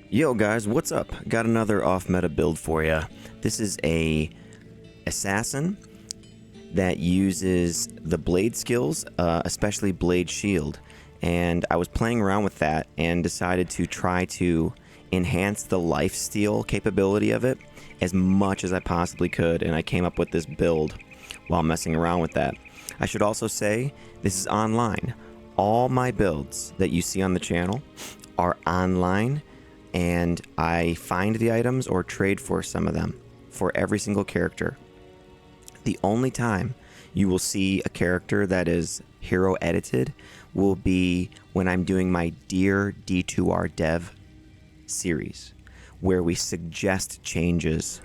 Yo guys, what's up? Got another off-meta build for you. This is a assassin that uses the blade skills, especially blade shield. And I was playing around with that and decided to try to enhance the lifesteal capability of it as much as I possibly could, and I came up with this build while messing around with that. I should also say this is online. All my builds that you see on the channel are online, and I find the items or trade for some of them for every single character. The only time you will see a character that is hero edited will be when I'm doing my Dear D2R dev series, where we suggest changes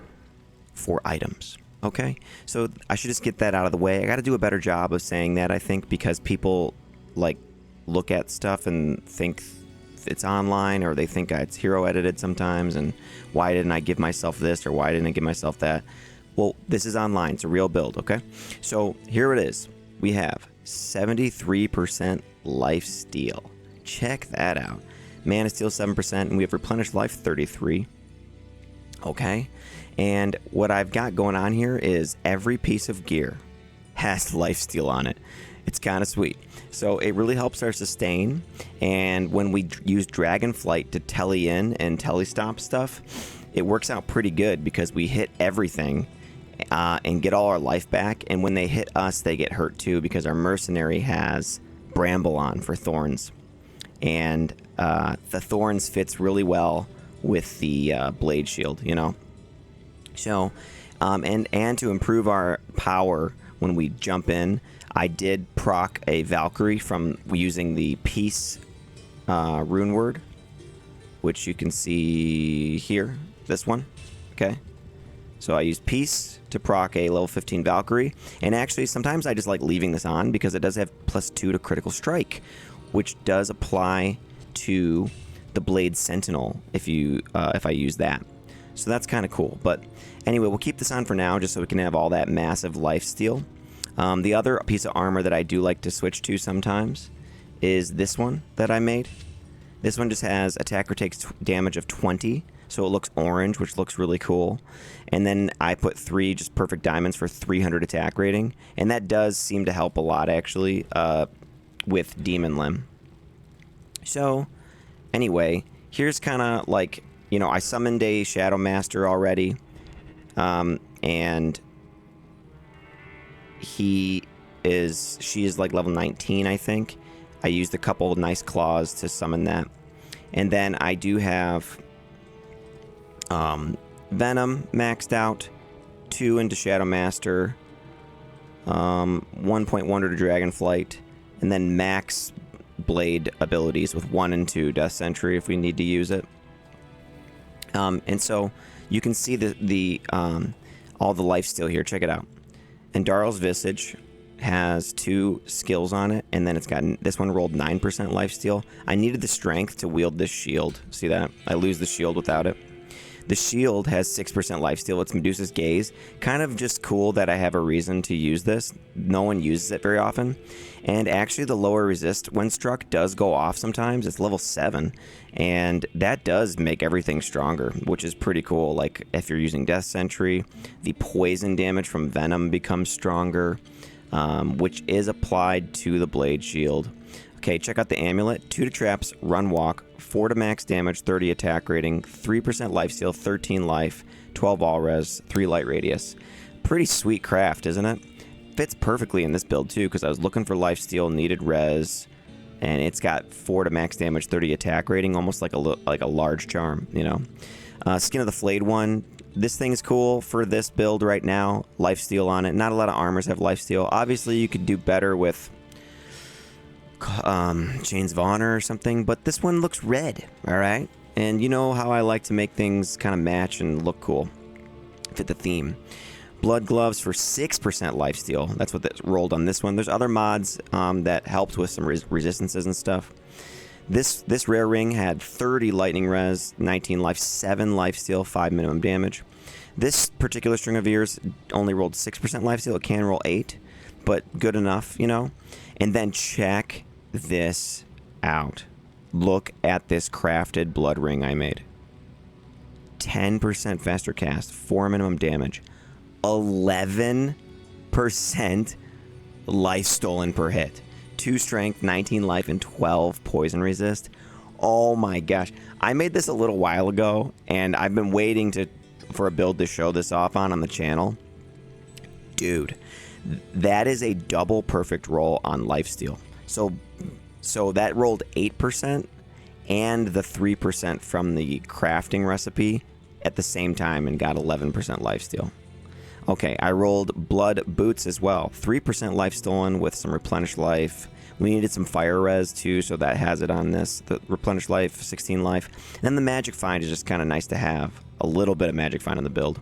for items. Okay, so I should just get that out of the way. I got to do a better job of saying that, I think, because people like look at stuff and think it's online, or they think it's hero edited sometimes, and why didn't I give myself this, or why didn't I give myself that? Well, this is online. It's a real build, okay? So here it is. We have 73% life steal. Check that out. Mana steal 7%, and we have replenished life 33. Okay? And what I've got going on here is every piece of gear has life steal on it. It's kind of sweet. So it really helps our sustain, and when we use Dragonflight to telly in and telly stop stuff, it works out pretty good because we hit everything and get all our life back, and when they hit us, they get hurt too because our Mercenary has Bramble on for thorns, and the thorns fits really well with the blade shield, you know. So, and to improve our power when we jump in, I did proc a Valkyrie from using the Peace rune word, which you can see here, this one, okay? So I used Peace to proc a level 15 Valkyrie, and actually sometimes I just like leaving this on because it does have +2 to critical strike, which does apply to the blade sentinel if I use that. So that's kind of cool. But anyway, we'll keep this on for now just so we can have all that massive life steal. The other piece of armor that I do like to switch to sometimes is this one that I made. This one just has attacker takes damage of 20, so it looks orange, which looks really cool. And then I put 3 just perfect diamonds for 300 attack rating, and that does seem to help a lot actually with Demon Limb. So anyway, here's kind of like, you know, I summoned a Shadow Master already, and she is like level 19, I think. I used a couple of nice claws to summon that. And then I do have Venom maxed out, 2 into Shadow Master, 1.1 to Dragonflight, and then max blade abilities with 1 and 2 Death Sentry if we need to use it. And so you can see the all the life steal here. Check it out. And Darl's Visage has 2 skills on it, and then it's got this one rolled 9% lifesteal. I needed the strength to wield this shield. See that? I lose the shield without it. The shield has 6% lifesteal. It's Medusa's Gaze. Kind of just cool that I have a reason to use this. No one uses it very often. And actually the lower resist when struck does go off sometimes. It's level 7. And that does make everything stronger, which is pretty cool. Like if you're using Death Sentry, the poison damage from Venom becomes stronger, which is applied to the blade shield. Okay, check out the amulet. 2 to traps, run walk, 4 to max damage, 30 attack rating, 3% lifesteal, 13 life, 12 all res, 3 light radius. Pretty sweet craft, isn't it? Fits perfectly in this build too, because I was looking for lifesteal, needed res, and it's got 4 to max damage, 30 attack rating, almost like a large charm, you know. Skin of the Flayed One. This thing is cool for this build right now. Lifesteal on it. Not a lot of armors have lifesteal. Obviously, you could do better with Chains of Honor or something, but this one looks red, alright? And you know how I like to make things kind of match and look cool, fit the theme. Blood Gloves for 6% lifesteal. That's what that rolled on this one. There's other mods that helped with some resistances and stuff. This rare ring had 30 lightning res, 19 life, 7 lifesteal, 5 minimum damage. This particular string of ears only rolled 6% lifesteal. It can roll 8, but good enough, you know. And then check this out. Look at this crafted blood ring I made. 10% faster cast, 4 minimum damage, 11% life stolen per hit, 2 strength, 19 life, and 12 poison resist. Oh my gosh. I made this a little while ago, and I've been waiting for a build to show this off on the channel. Dude, that is a double perfect roll on lifesteal. So that rolled 8% and the 3% from the crafting recipe at the same time and got 11% lifesteal. Okay, I rolled blood boots as well. 3% life stolen with some replenished life. We needed some fire res too, so that has it on this. The replenished life, 16 life. And then the magic find is just kind of nice to have. A little bit of magic find on the build.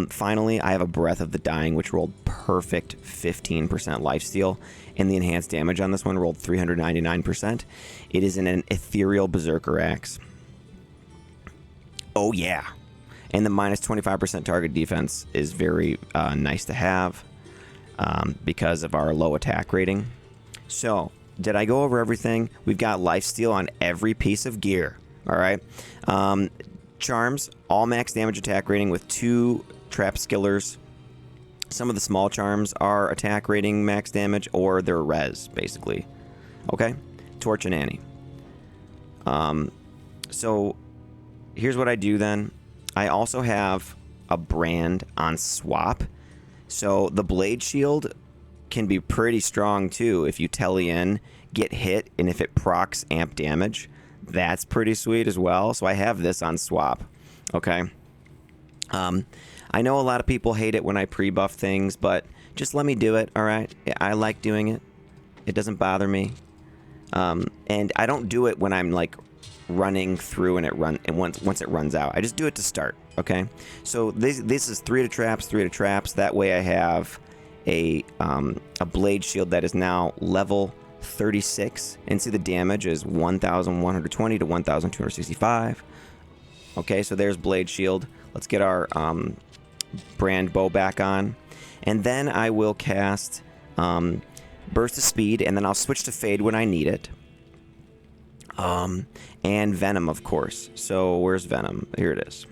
Finally, I have a Breath of the Dying, which rolled perfect 15% lifesteal. And the enhanced damage on this one rolled 399%. It is an ethereal berserker axe. Oh yeah. And the minus 25% target defense is very nice to have because of our low attack rating. So, did I go over everything? We've got lifesteal on every piece of gear. All right. Charms, all max damage attack rating with 2 trap skillers. Some of the small charms are attack rating max damage or they're res, basically. Okay? Torch and Annie. So, here's what I do then. I also have a brand on swap. So, the blade shield can be pretty strong too if you telly in, get hit, and if it procs amp damage. That's pretty sweet as well. So I have this on swap. Okay. I know a lot of people hate it when I pre-buff things, but just let me do it. All right. I like doing it. It doesn't bother me. And I don't do it when I'm like running through and once it runs out. I just do it to start. Okay. So this is 3 to traps, 3 to traps. That way I have a blade shield that is now level 36, and see the damage is 1,120 to 1,265. Okay, so there's blade shield. Let's get our brand bow back on, and then I will cast burst of speed, and then I'll switch to fade when I need it. And venom, of course. So where's venom? Here it is.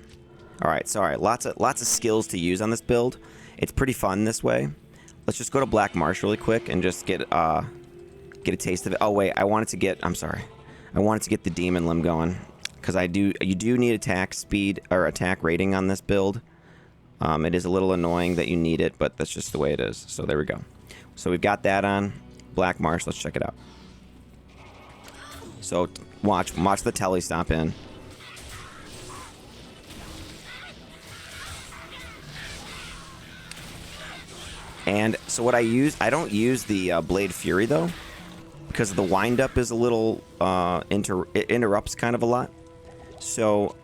All right, sorry, lots of skills to use on this build. It's pretty fun this way. Let's just go to Black Marsh really quick and just get a taste of it. Oh wait, I wanted to get the demon limb going because you do need attack speed or attack rating on this build. It is a little annoying that you need it, but that's just the way it is. So there we go. So we've got that on Black Marsh. Let's check it out. So watch the telly stop in. And so what I don't use the Blade Fury though, because the wind-up is a little, it interrupts kind of a lot. So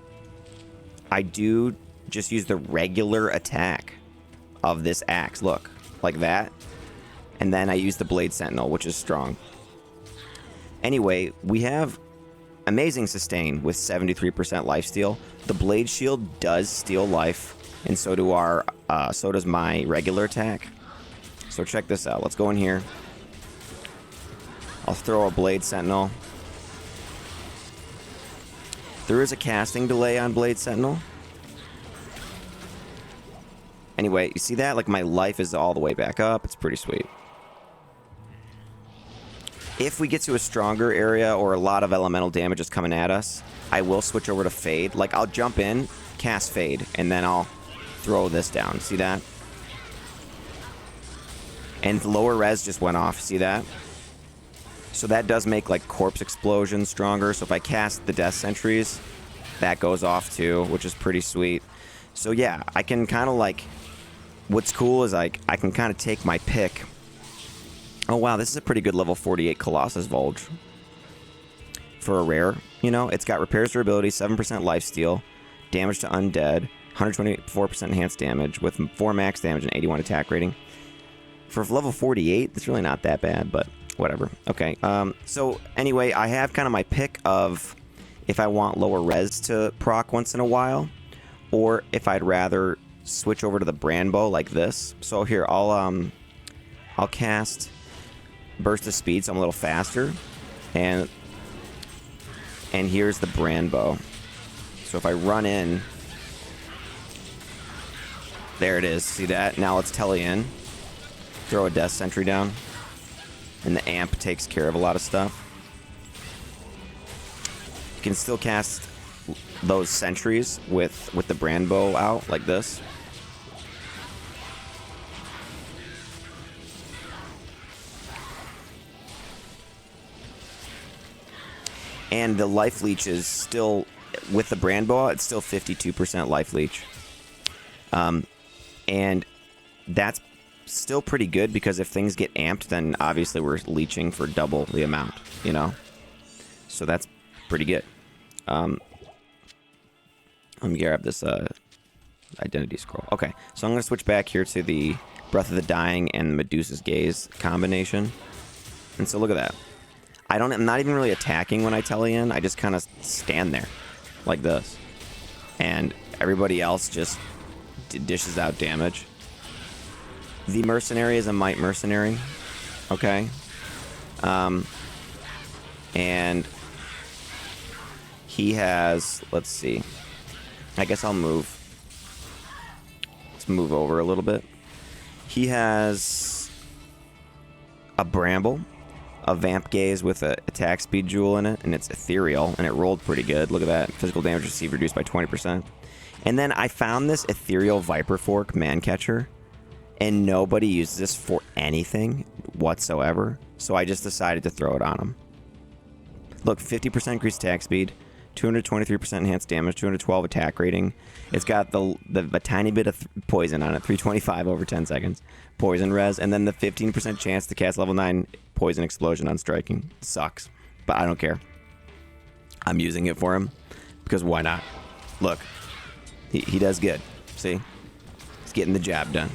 I do just use the regular attack of this axe, look, like that. And then I use the Blade Sentinel, which is strong. Anyway, we have amazing sustain with 73% lifesteal. The Blade Shield does steal life, and so does my regular attack. So check this out. Let's go in here. I'll throw a Blade Sentinel. There is a casting delay on Blade Sentinel. Anyway, you see that? Like, my life is all the way back up. It's pretty sweet. If we get to a stronger area or a lot of elemental damage is coming at us, I will switch over to Fade. Like, I'll jump in, cast Fade, and then I'll throw this down. See that? And the lower res just went off. See that? So that does make, like, corpse explosions stronger. So if I cast the death sentries, that goes off too, which is pretty sweet. So yeah, I can kind of like... What's cool is, like, I can kind of take my pick. Oh wow, this is a pretty good level 48 Colossus Vulge. For a rare, you know, it's got repairs durability, 7% lifesteal, damage to undead, 124% enhanced damage with 4 max damage and 81 attack rating. For level 48, it's really not that bad, but whatever. Okay, so anyway, I have kind of my pick of if I want lower res to proc once in a while, or if I'd rather switch over to the brand bow like this. So here, I'll cast burst of speed, so I'm a little faster, and here's the brand bow. So if I run in, There it is. See that? Now let's telly in. Throw a death sentry down. And the amp takes care of a lot of stuff. You can still cast those sentries with the brand bow out like this. And the life leech is still, with the brand bow, it's still 52% life leech. And that's still pretty good because if things get amped, then obviously we're leeching for double the amount, you know? So that's pretty good. Let me grab this identity scroll. Okay, so I'm going to switch back here to the Breath of the Dying and Medusa's Gaze combination. And so look at that. I'm not even really attacking when I telly in. I just kind of stand there like this. And everybody else just dishes out damage. The Mercenary is a Might Mercenary. Okay. And he has, let's see. I guess I'll move. Let's move over a little bit. He has a Bramble, a Vamp Gaze with an attack speed jewel in it, and it's ethereal, and it rolled pretty good. Look at that. Physical damage received reduced by 20%. And then I found this ethereal Viper Fork man catcher, and nobody uses this for anything whatsoever, so I just decided to throw it on him. Look, 50% increased attack speed, 223% enhanced damage, 212 attack rating. It's got the tiny bit of poison on it, 325 over 10 seconds. Poison res, and then the 15% chance to cast level 9 poison explosion on striking. Sucks, but I don't care. I'm using it for him, because why not? Look, he does good. See? He's getting the job done.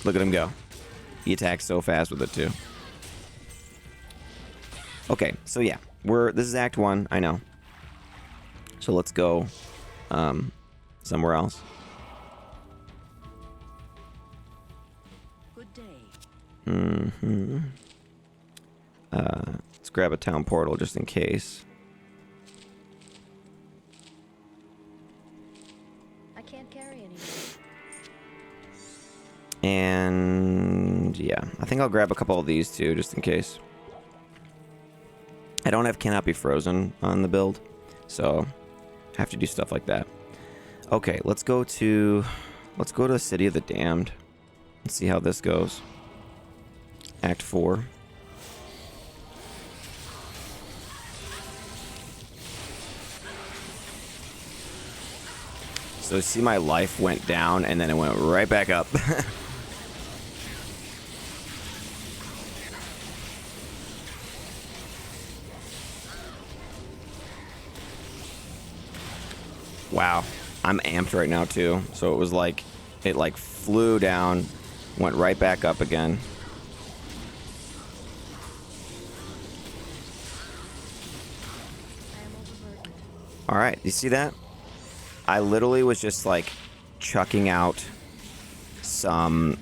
Look at him go. He attacks so fast with it, too. Okay, so yeah. This is Act 1, I know. So let's go somewhere else. Good day. Let's grab a town portal just in case. I can't carry anymore. And yeah, I think I'll grab a couple of these too, just in case. I don't have Cannot Be Frozen on the build, so I have to do stuff like that. Okay, let's go to the City of the Damned. Let's see how this goes. Act 4. So see, my life went down and then it went right back up. Wow, I'm amped right now too. So it was like, it like flew down, went right back up again. All right, you see that? I literally was just like chucking out some,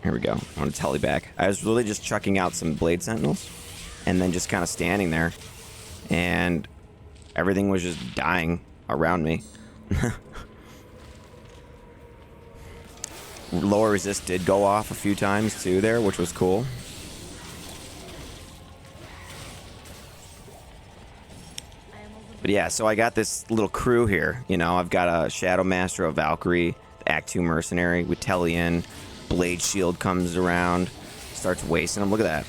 here we go. I want to telly back. I was really just chucking out some blade sentinels and then just kind of standing there. And everything was just dying around me. Lower resist did go off a few times too there, which was cool. But yeah, so I got this little crew here. You know, I've got a Shadow Master, a Valkyrie, Act 2 Mercenary with telly in. Blade Shield comes around, starts wasting them. Look at that.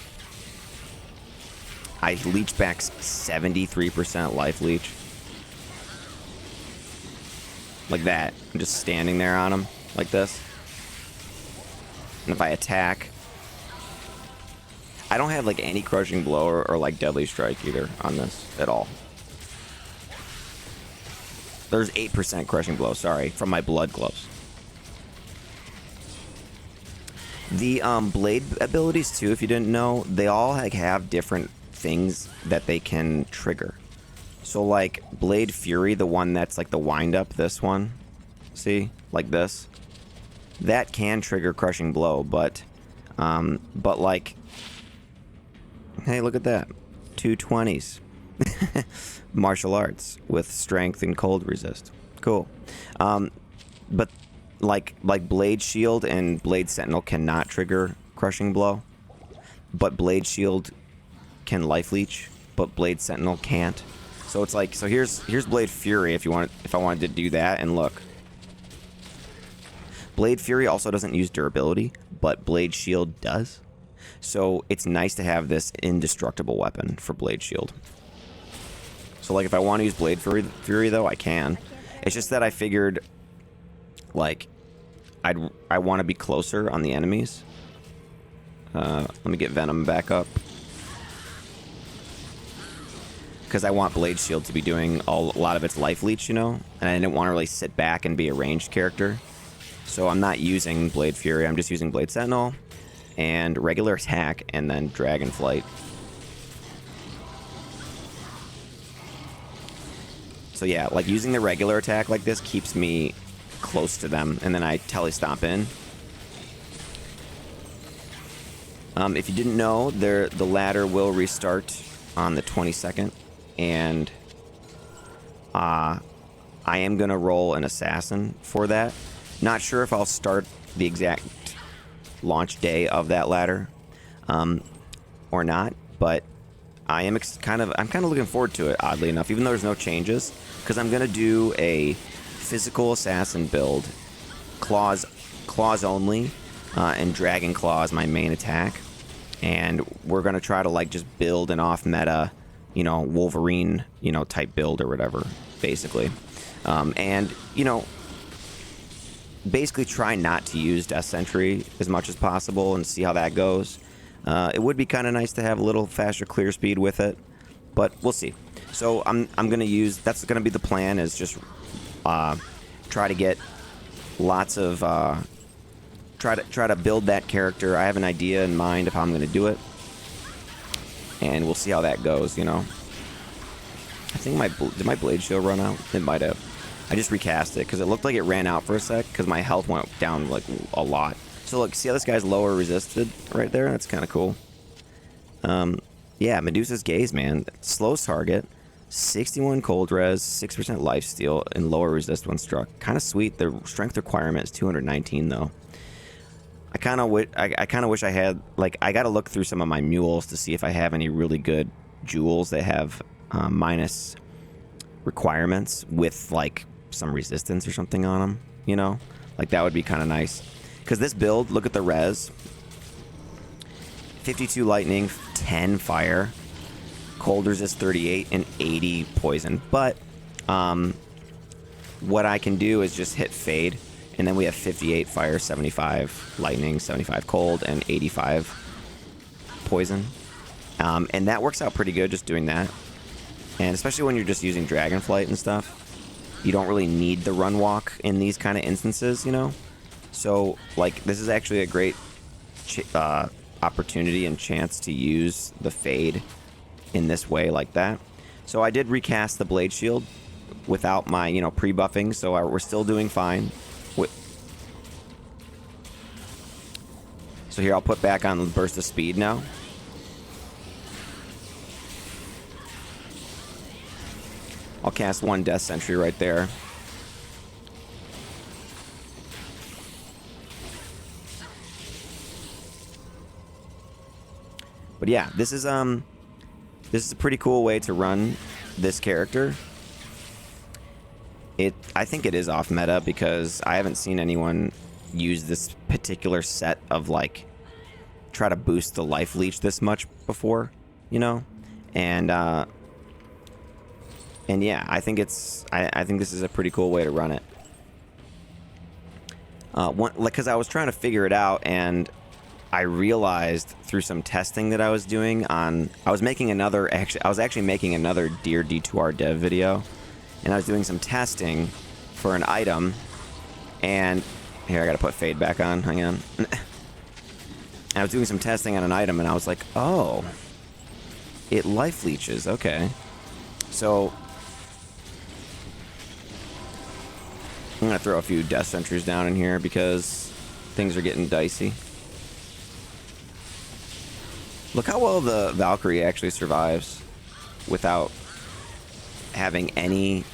I leech back 73% life leech. Like that. I'm just standing there on him, like this. And if I attack... I don't have like any Crushing Blow or like Deadly Strike either on this at all. There's 8% Crushing Blow, sorry, from my Blood Gloves. The blade abilities too, if you didn't know, they all like have different things that they can trigger. So like Blade Fury, the one that's like the wind up, this one, see, like this, that can trigger Crushing Blow, but like, hey, look at that, 2 20s. Martial arts with strength and cold resist. Cool. But like Blade Shield and Blade Sentinel cannot trigger Crushing Blow, but Blade Shield can Life Leech, but Blade Sentinel can't. So it's like, so here's Blade Fury if I wanted to do that, and look. Blade Fury also doesn't use durability, but Blade Shield does. So it's nice to have this indestructible weapon for Blade Shield. So like if I want to use Blade Fury though, I can. It's just that I figured like I want to be closer on the enemies. Let me get Venom back up. Because I want Blade Shield to be doing a lot of its Life Leech, you know? And I didn't want to really sit back and be a ranged character. So I'm not using Blade Fury, I'm just using Blade Sentinel and regular attack and then Dragon Flight. So yeah, like using the regular attack like this keeps me close to them, and then I telestomp in. If you didn't know, the ladder will restart on the 22nd, and I am going to roll an assassin for that. Not sure if I'll start the exact launch day of that ladder or not, but I'm kind of looking forward to it, oddly enough, even though there's no changes, because I'm going to do a physical assassin build, claws only, and Dragon Claw is my main attack. And we're going to try to like just build an off meta, you know, Wolverine, you know, type build or whatever, basically. And, you know, basically try not to use Death Sentry as much as possible and see how that goes. It would be kind of nice to have a little faster clear speed with it, but we'll see. So I'm going to use, that's going to be the plan, is just try to get lots of try to build that character. I have an idea in mind of how I'm going to do it, and we'll see how that goes, you know. I think did my Blade Shield run out? It might have. I just recast it because it looked like it ran out for a sec because my health went down like a lot. So look, see how this guy's lower resisted right there? That's kind of cool. Yeah, Medusa's Gaze, man. Slows target, 61 cold res, 6% life steal, and lower resist when struck. Kind of sweet. The strength requirement is 219 though. I kind of wish I had, like, I got to look through some of my mules to see if I have any really good jewels that have minus requirements with like some resistance or something on them, you know? Like that would be kind of nice. Because this build, look at the res. 52 lightning, 10 fire, cold resist 38, and 80 poison. But what I can do is just hit fade, and then we have 58 fire, 75 lightning, 75 cold, and 85 poison. And that works out pretty good just doing that. And especially when you're just using Dragonflight and stuff, you don't really need the run walk in these kind of instances, you know? So, like, this is actually a great opportunity and chance to use the fade in this way like that. So I did recast the Blade Shield without my, you know, pre-buffing, so we're still doing fine. So here, I'll put back on the Burst of Speed now. I'll cast one Death Sentry right there. But yeah, this is a pretty cool way to run this character. I think it is off meta because I haven't seen anyone use this particular set of like try to boost the life leech this much before, you know? And yeah, I think I think this is a pretty cool way to run it. Because I was trying to figure it out, and I realized through some testing that I was doing I was actually making another Dear D2R dev video, and I was doing some testing for an item, and here I gotta put fade back on, hang on. I was doing some testing on an item, and I was like, oh, it life leeches, okay. So I'm gonna throw a few Death Sentries down in here because things are getting dicey. Look how well the Valkyrie actually survives without having any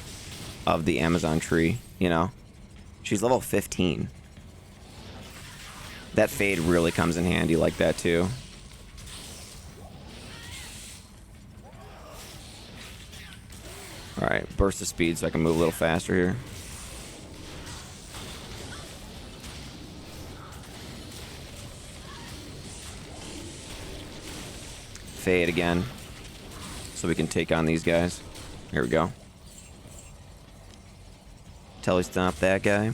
of the Amazon tree, you know? She's level 15. That fade really comes in handy like that too. Alright, burst of speed so I can move a little faster here. Fade again. So we can take on these guys. Here we go. Telly stomp that guy.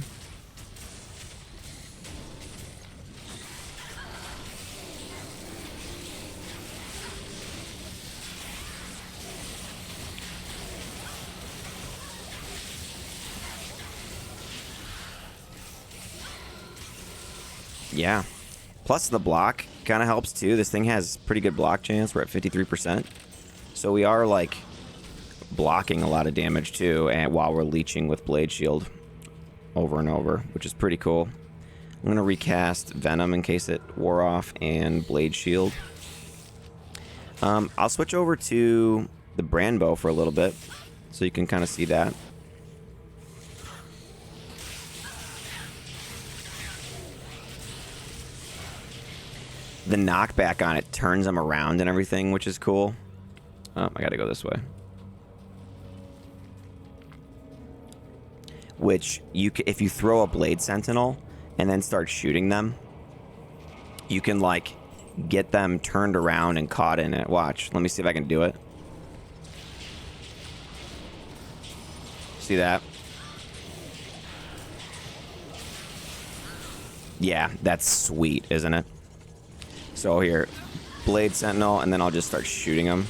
Yeah. Plus the block kind of helps too. This thing has pretty good block chance. We're at 53%. So we are like blocking a lot of damage too, and while we're leeching with Blade Shield over and over, which is pretty cool. I'm going to recast Venom in case it wore off and Blade Shield. I'll switch over to the Brand Bow for a little bit so you can kind of see that. The knockback on it turns them around and everything, which is cool. Oh, I gotta go this way. Which, if you throw a Blade Sentinel and then start shooting them, you can, like, get them turned around and caught in it. Watch. Let me see if I can do it. See that? Yeah, that's sweet, isn't it? So here, Blade Sentinel, and then I'll just start shooting them.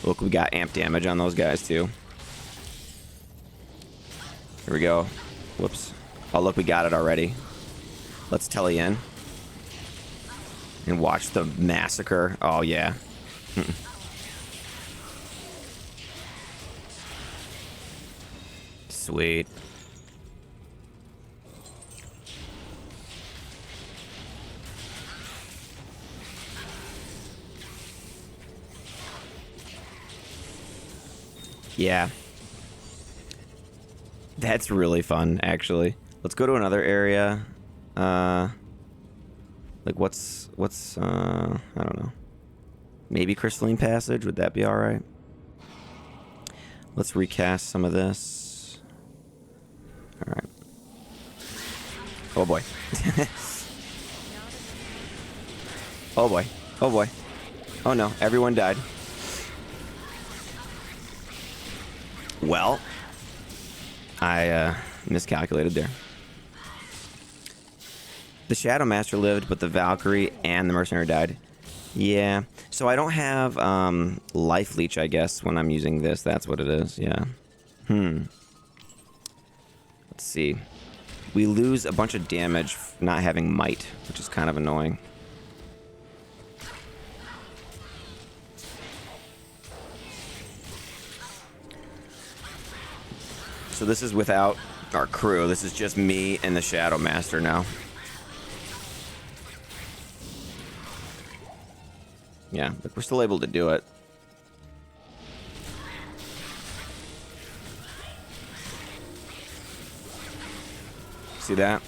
Look, we got amp damage on those guys, too. Here we go. Whoops. Oh, look, we got it already. Let's telly in. And watch the massacre. Oh, yeah. Sweet. Yeah. That's really fun, actually. Let's go to another area. Like, what's, I don't know. Maybe Crystalline Passage? Would that be alright? Let's recast some of this. Alright. Oh, boy. Oh, boy. Oh, boy. Oh, no. Everyone died. Well, I miscalculated there. The Shadow Master lived, but the Valkyrie and the Mercenary died. Yeah. So I don't have Life Leech, I guess, when I'm using this. That's what it is. Yeah. Let's see. We lose a bunch of damage not having Might, which is kind of annoying. So this is without our crew. This is just me and the Shadow Master now. Yeah, but we're still able to do it. See that?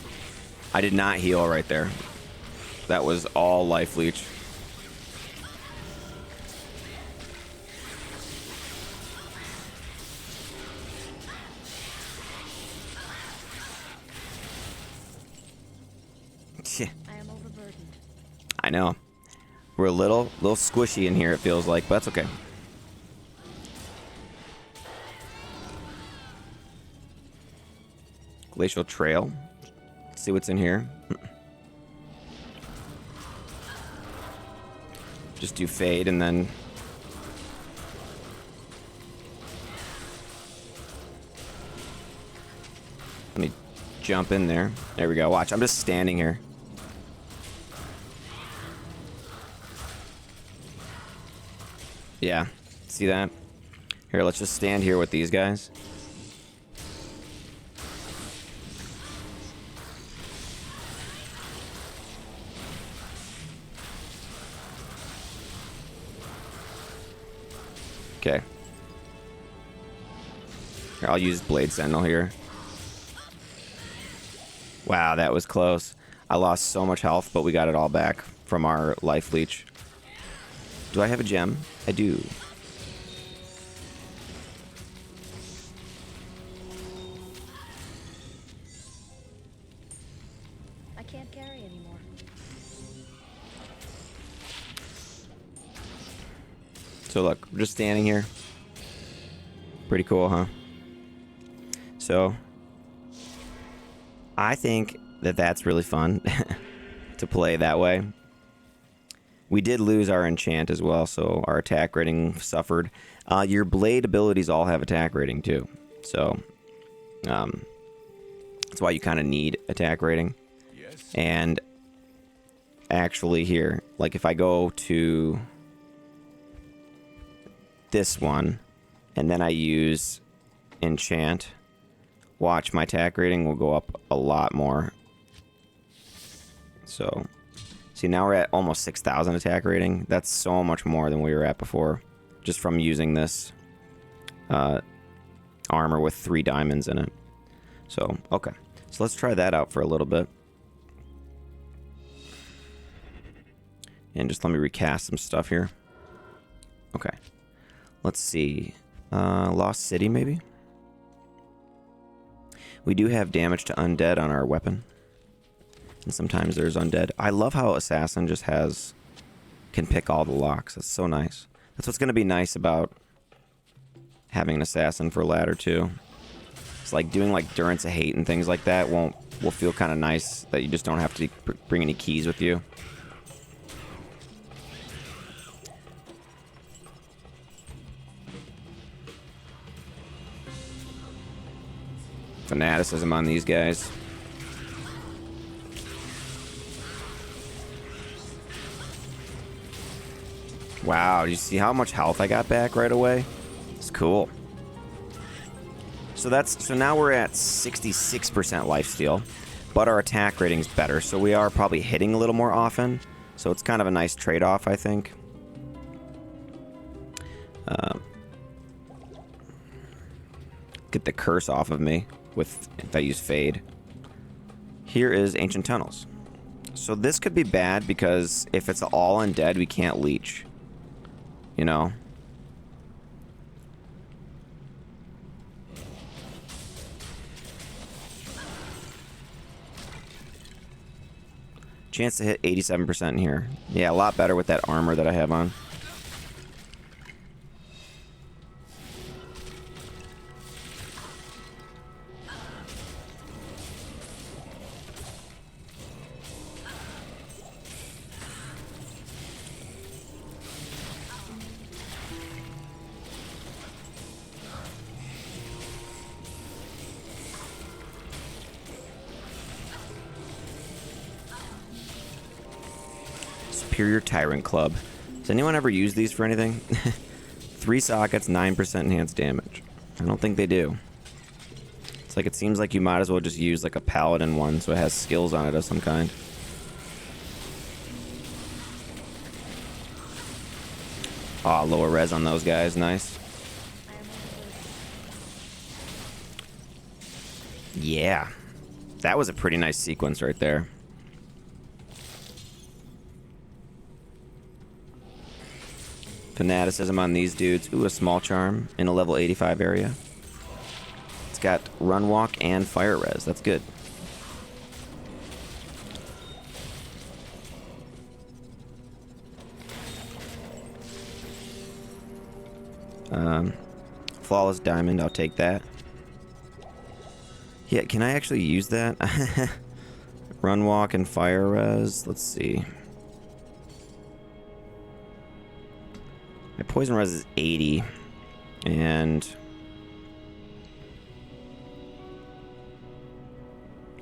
I did not heal right there. That was all Life Leech. I am overburdened. I know. We're a little squishy in here, it feels like, but that's okay. Glacial Trail. Let's see what's in here. Just do fade and then... Let me jump in there. There we go. Watch, I'm just standing here. Yeah, see that? Here, let's just stand here with these guys. Okay. Here, I'll use Blade Sentinel here. Wow, that was close. I lost so much health, but we got it all back from our life leech. Do I have a gem? I do. I can't carry anymore. So look, we're just standing here. Pretty cool, huh? So, I think that that's really fun to play that way. We did lose our enchant as well, so our attack rating suffered. Your blade abilities all have attack rating too, so that's why you kind of need attack rating. Yes. And actually here, like if I go to this one, and then I use enchant, watch, my attack rating will go up a lot more. So, see, now we're at almost 6,000 attack rating. That's so much more than we were at before, just from using this armor with 3 diamonds in it. So, okay. So let's try that out for a little bit. And just let me recast some stuff here. Okay. Let's see. Lost City, maybe? We do have damage to undead on our weapon. And sometimes there's undead. I love how Assassin just can pick all the locks. That's so nice. That's what's going to be nice about having an Assassin for ladder too. It's like doing like Durance of Hate and things like that will feel kind of nice that you just don't have to bring any keys with you. Fanaticism on these guys. Wow, do you see how much health I got back right away? It's cool. So now we're at 66% lifesteal, but our attack rating's better, so we are probably hitting a little more often. So it's kind of a nice trade-off, I think. Get the curse off of me if I use Fade. Here is Ancient Tunnels. So this could be bad because if it's all undead, we can't leech. You know? Chance to hit 87% in here. Yeah, a lot better with that armor that I have on. Superior Tyrant Club. Does anyone ever use these for anything? 3 sockets, 9% enhanced damage. I don't think they do. It's like, it seems like you might as well just use like a paladin one so it has skills on it of some kind. Aw, lower res on those guys, nice. Yeah. That was a pretty nice sequence right there. Fanaticism on these dudes. Ooh, a small charm in a level 85 area. It's got run walk and fire res. That's good. Flawless diamond, I'll take that. Yeah, can I actually use that? Run walk and fire res. Let's see. My poison res is 80, and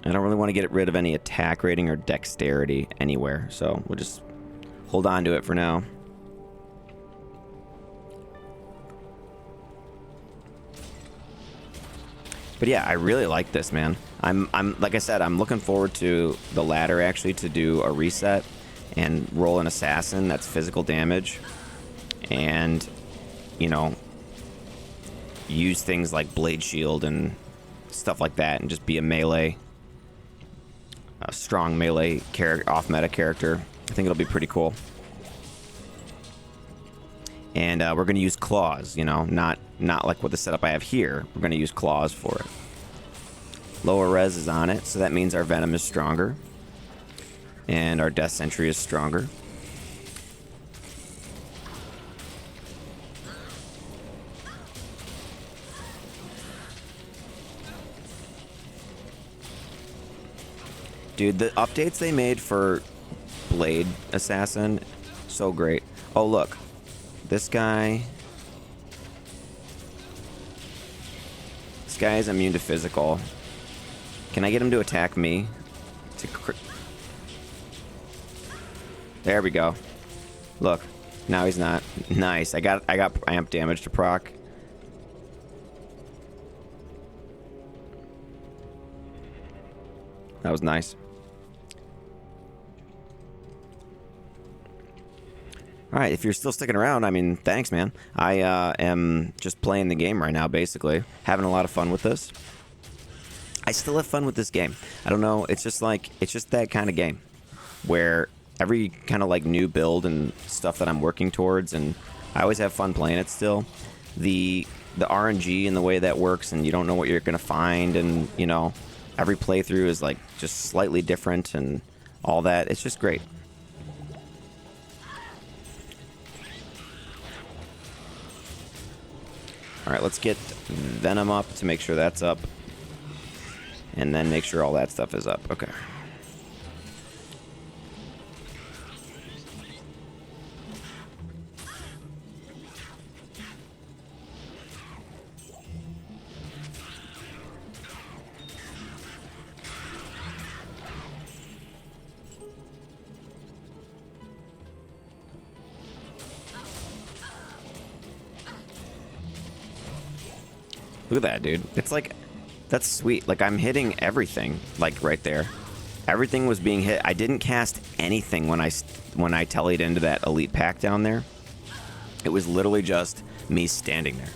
I don't really want to get rid of any attack rating or dexterity anywhere, so we'll just hold on to it for now. But yeah, I really like this, man. I'm like I said, I'm looking forward to the ladder actually to do a reset and roll an assassin that's physical damage. And, you know, use things like blade shield and stuff like that, and just be a strong melee off meta character. I think it'll be pretty cool. And we're going to use claws, you know, not like what the setup I have here. We're going to use claws for it. Lower res is on it, so that means our venom is stronger. And our death sentry is stronger. Dude, the updates they made for Blade Assassin, so great. Oh, look. This guy... This guy is immune to physical. Can I get him to attack me? There we go. Look. Now he's not. Nice. I got amp damage to proc. That was nice. Alright, if you're still sticking around, I mean, thanks, man. I am just playing the game right now, basically. Having a lot of fun with this. I still have fun with this game. I don't know, it's just that kind of game. Where every kind of like new build and stuff that I'm working towards, and I always have fun playing it still. The RNG and the way that works, and you don't know what you're going to find, and, you know, every playthrough is like just slightly different and all that. It's just great. Alright, let's get Venom up to make sure that's up. And then make sure all that stuff is up. Okay. Look at that, dude. It's like, that's sweet. Like, I'm hitting everything, like, right there. Everything was being hit. I didn't cast anything when I tallied into that elite pack down there. It was literally just me standing there.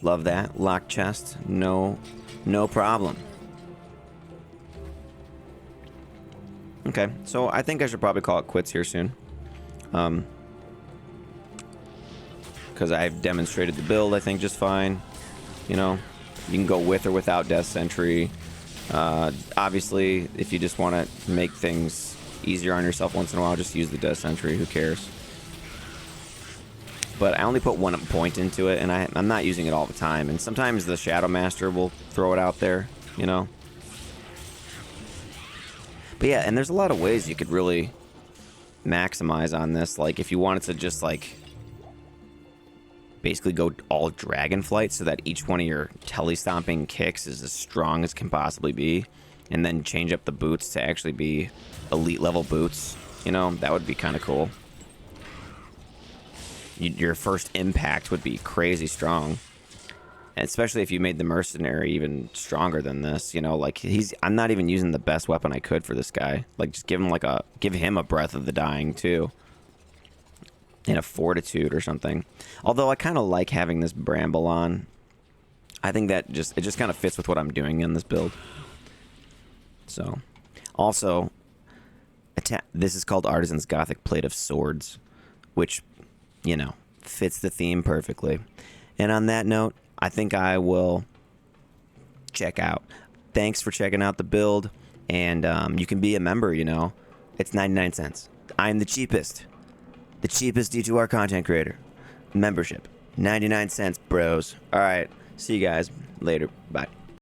Love that. Lock chest. No problem. Okay, so I think I should probably call it quits here soon. Because I've demonstrated the build, I think, just fine. You know, you can go with or without Death Sentry. Obviously, if you just want to make things easier on yourself once in a while, just use the Death Sentry. Who cares? But I only put 1 point into it, and I'm not using it all the time. And sometimes the Shadow Master will throw it out there, you know? But yeah, and there's a lot of ways you could really maximize on this. Like, if you wanted to just, like, basically go all Dragonflight so that each one of your tele-stomping kicks is as strong as can possibly be, and then change up the boots to actually be elite-level boots, you know, that would be kind of cool. Your first impact would be crazy strong. Especially if you made the Mercenary even stronger than this, you know, like I'm not even using the best weapon I could for this guy. Like, just give him a Breath of the Dying too. And a Fortitude or something. Although I kind of like having this Bramble on. I think that it just kind of fits with what I'm doing in this build. So, also, this is called Artisan's Gothic Plate of Swords, which, you know, fits the theme perfectly. And on that note, I think I will check out. Thanks for checking out the build, and you can be a member, you know. It's 99 cents. I'm the cheapest D2R content creator. Membership, 99 cents, bros. All right, see you guys later. Bye.